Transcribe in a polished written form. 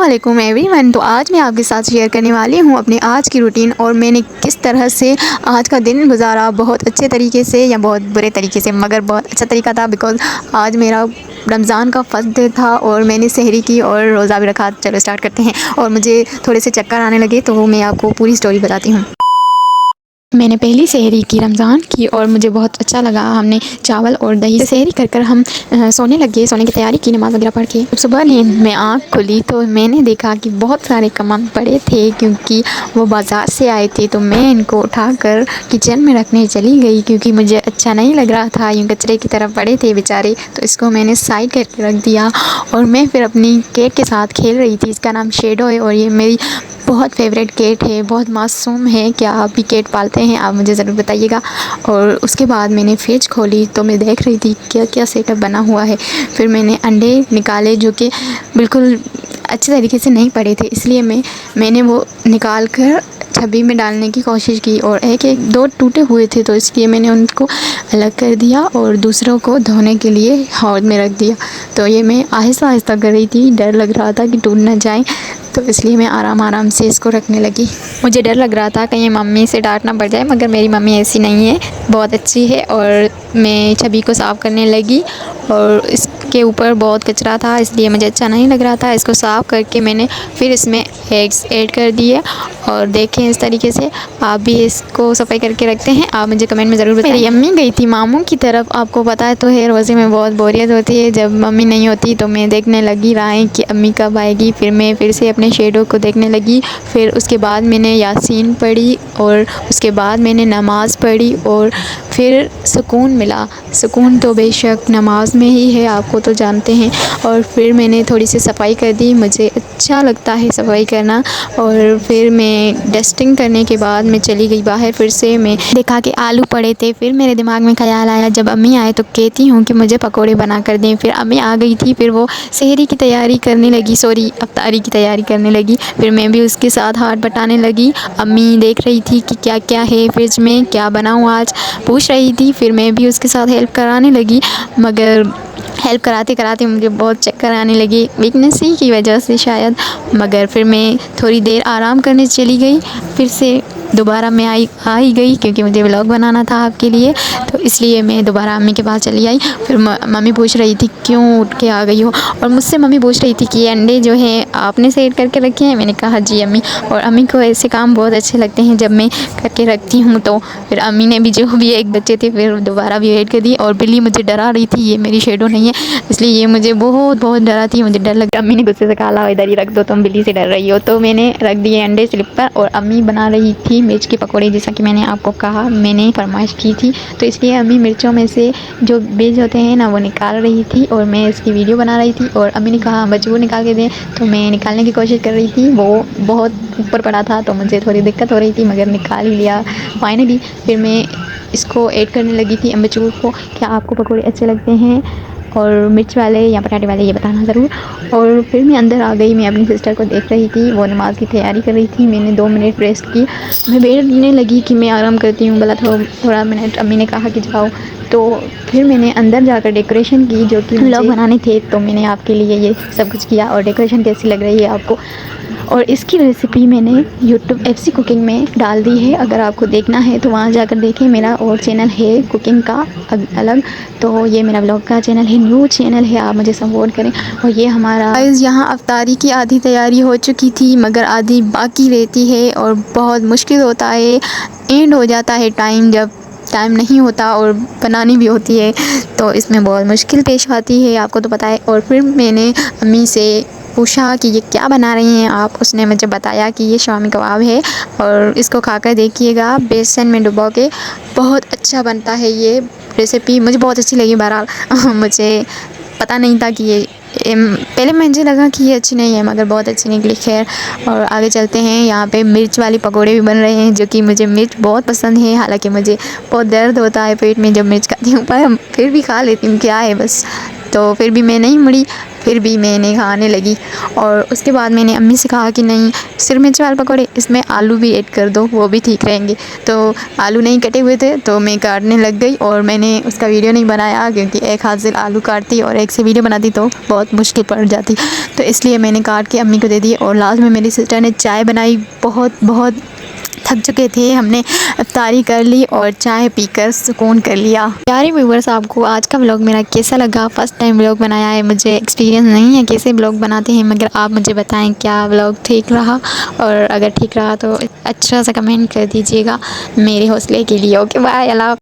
अस्सलामुअलैकुम एवरीवन। तो आज मैं आपके साथ शेयर करने वाली हूँ अपने आज की रूटीन और मैंने किस तरह से आज का दिन गुजारा, बहुत अच्छे तरीके से या बहुत बुरे तरीके से, मगर बहुत अच्छा तरीका था बिकॉज़ आज मेरा रमज़ान का फर्स्ट डे था और मैंने सहरी की और रोज़ा भी रखा। चलो स्टार्ट करते हैं। और मुझे थोड़े से चक्कर आने लगे तो मैं आपको पूरी स्टोरी बताती हूँ। मैंने पहली सहरी की रमज़ान की और मुझे बहुत अच्छा लगा। हमने चावल और दही से सहरी कर हम सोने लगे, सोने की तैयारी की नमाज़ वगैरह पढ़ के। सुबह नींद में आँख खुली तो मैंने देखा कि बहुत सारे कमान पड़े थे क्योंकि वो बाज़ार से आए थे। तो मैं इनको उठाकर किचन में रखने चली गई क्योंकि मुझे अच्छा नहीं लग रहा था, यूँ कचरे की तरफ पड़े थे बेचारे। तो इसको मैंने साइड करके रख दिया और मैं फिर अपनी कैट के साथ खेल रही थी। इसका नाम शेडो है और ये मेरी बहुत फेवरेट कैट है, बहुत मासूम है। क्या आप भी कैट पालते हैं? आप मुझे ज़रूर बताइएगा। और उसके बाद मैंने फ्रिज खोली तो मैं देख रही थी क्या क्या सेटअप बना हुआ है। फिर मैंने अंडे निकाले जो कि बिल्कुल अच्छे तरीके से नहीं पड़े थे, इसलिए मैंने वो निकाल कर छबी में डालने की कोशिश की और एक एक दो टूटे हुए थे तो इसलिए मैंने उनको अलग कर दिया और दूसरों को धोने के लिए हौद में रख दिया। तो ये मैं आहिस्ता आहिस्ता कर रही थी, डर लग रहा था कि टूट ना जाए, तो इसलिए मैं आराम आराम से इसको रखने लगी। मुझे डर लग रहा था कहीं मम्मी से डांट ना पड़ जाए, मगर मेरी मम्मी ऐसी नहीं है, बहुत अच्छी है। और मैं छबी को साफ़ करने लगी और इसके ऊपर बहुत कचरा था इसलिए मुझे अच्छा नहीं लग रहा था। इसको साफ़ करके मैंने फिर इसमें एग्स ऐड कर दिए और देखें इस तरीके से आप भी इसको सफाई करके रखते हैं। आप मुझे कमेंट में ज़रूर बताएं। मेरी अम्मी गई थी मामू की तरफ। आपको पता है तो है, रोज़े में बहुत बोरियत होती है जब मम्मी नहीं होती, तो मैं देखने लगी राहें कि अम्मी कब आएगी। फिर मैं फिर से अपने शेडो को देखने लगी। फिर उसके बाद मैंने यासीन पढ़ी और उसके बाद मैंने नमाज़ पढ़ी और फिर सुकून मिला। सुकून तो बेशक नमाज में ही है, आपको तो जानते हैं। और फिर मैंने थोड़ी सी सफाई कर दी, मुझे अच्छा लगता है सफाई करना। और फिर मैं डस्टिंग करने के बाद मैं चली गई बाहर। फिर से मैं देखा कि आलू पड़े थे। फिर मेरे दिमाग में ख्याल आया जब अम्मी आए तो कहती हूँ कि मुझे पकोड़े बना कर दें। फिर अम्मी आ गई थी, फिर वो सहरी की तैयारी करने लगी, सॉरी अफ्तारी की तैयारी करने लगी। फिर मैं भी उसके साथ हाथ बटाने लगी। अम्मी देख रही थी कि क्या क्या है फ्रिज में, क्या बनाऊँ आज, पूछ रही थी। फिर मैं भी उसके साथ हेल्प कराने लगी, मगर हेल्प कराते कराते मुझे बहुत चक्कर आने लगी, वीकनेस ही की वजह से शायद। मगर फिर मैं थोड़ी देर आराम करने चली गई। फिर से दोबारा मैं आ ही गई क्योंकि मुझे व्लॉग बनाना था आपके लिए, तो इसलिए मैं दोबारा अम्मी के पास चली आई। फिर मम्मी पूछ रही थी क्यों उठ के आ गई हो, और मुझसे मम्मी पूछ रही थी कि ये अंडे जो हैं आपने सेट करके रखे हैं। मैंने कहा जी अम्मी। और अम्मी को ऐसे काम बहुत अच्छे लगते हैं जब मैं करके रखती हूँ। तो फिर अम्मी ने भी जो भी एक बच्चे थे फिर दोबारा भी ऐड कर दी। और बिल्ली मुझे डरा रही थी, ये मेरी शेडो नहीं है इसलिए ये मुझे बहुत बहुत डरा थी, मुझे डर लग। अम्मी ने गुस्से से कहा इधर ही रख दो, तुम बिल्ली से डर रही हो। तो मैंने रख दिए अंडे स्लिप पर और अम्मी बना रही थी मिर्च के पकौड़े, जैसा कि मैंने आपको कहा, मैंने फरमाइश की थी। तो इसलिए अम्मी मिर्चों में से जो बीज होते हैं ना वो निकाल रही थी और मैं इसकी वीडियो बना रही थी। और अम्मी ने कहा बच्चों निकाल के दें, तो मैं निकालने की कोशिश कर रही थी। वो बहुत ऊपर पड़ा था तो मुझे थोड़ी दिक्कत हो रही थी, मगर निकाल ही लिया फाइनली। फिर मैं इसको ऐड करने लगी थी अम्बचूर को। क्या आपको पकौड़े अच्छे लगते हैं और मिर्च वाले या पटाटे वाले, ये बताना ज़रूर। और फिर मैं अंदर आ गई, मैं अपनी सिस्टर को देख रही थी, वो नमाज़ की तैयारी कर रही थी। मैंने 2 मिनट रेस्ट की, मैं बैठने लगी कि मैं आराम करती हूँ, बोला थोड़ा मिनट। अम्मी ने कहा कि जाओ। तो फिर मैंने अंदर जाकर डेकोरेशन की, जो कि व्लॉग बनाने थे, तो मैंने आपके लिए ये सब कुछ किया। और डेकोरेशन कैसी लग रही है आपको, और इसकी रेसिपी मैंने यूट्यूब FC कुकिंग में डाल दी है। अगर आपको देखना है तो वहाँ जाकर देखें, मेरा और चैनल है कुकिंग का अलग। तो ये मेरा ब्लॉग का चैनल है, न्यू चैनल है, आप मुझे सपोर्ट करें। और ये हमारा यहाँ अफ्तारी की आधी तैयारी हो चुकी थी मगर आधी बाकी रहती है और बहुत मुश्किल होता है, एंड हो जाता है टाइम, जब टाइम नहीं होता और बनानी भी होती है तो इसमें बहुत मुश्किल पेश आती है, आपको तो पता है। और फिर मैंने अम्मी से पूछा कि ये क्या बना रही हैं आप। उसने मुझे बताया कि ये शामी कबाब है और इसको खाकर देखिएगा, बेसन में डुबो के, बहुत अच्छा बनता है। ये रेसिपी मुझे बहुत अच्छी लगी। बहरहाल मुझे पता नहीं था कि ये पहले मुझे लगा कि ये अच्छी नहीं है मगर बहुत अच्छी निकली। खैर, और आगे चलते हैं। यहाँ पे मिर्च वाली पकोड़े भी बन रहे हैं, जो कि मुझे मिर्च बहुत पसंद है। हालांकि मुझे बहुत दर्द होता है पेट में जब मिर्च खाती हूँ, पर फिर भी खा लेती हूँ, क्या है बस। तो फिर भी मैं नहीं मुड़ी, फिर भी मैंने खाने लगी। और उसके बाद मैंने अम्मी से कहा कि नहीं, सिर्फ मिर्च वाले पकौड़े, इसमें आलू भी ऐड कर दो, वो भी ठीक रहेंगे। तो आलू नहीं कटे हुए थे तो मैं काटने लग गई, और मैंने उसका वीडियो नहीं बनाया क्योंकि एक हाथ से आलू काटती और एक से वीडियो बनाती तो बहुत मुश्किल पड़ जाती। तो इसलिए मैंने काट के अम्मी को दे दी। और लास्ट में मेरी सिस्टर ने चाय बनाई। बहुत थक चुके थे, हमने इफ्तारी कर ली और चाय पीकर सुकून कर लिया। प्यारे व्यूवर्स, आपको आज का व्लॉग मेरा कैसा लगा? फर्स्ट टाइम व्लॉग बनाया है, मुझे एक्सपीरियंस नहीं है कैसे व्लॉग बनाते हैं, मगर आप मुझे बताएं क्या व्लॉग ठीक रहा, और अगर ठीक रहा तो अच्छा सा कमेंट कर दीजिएगा मेरे हौसले के लिए। ओके बाय, अल्लाह।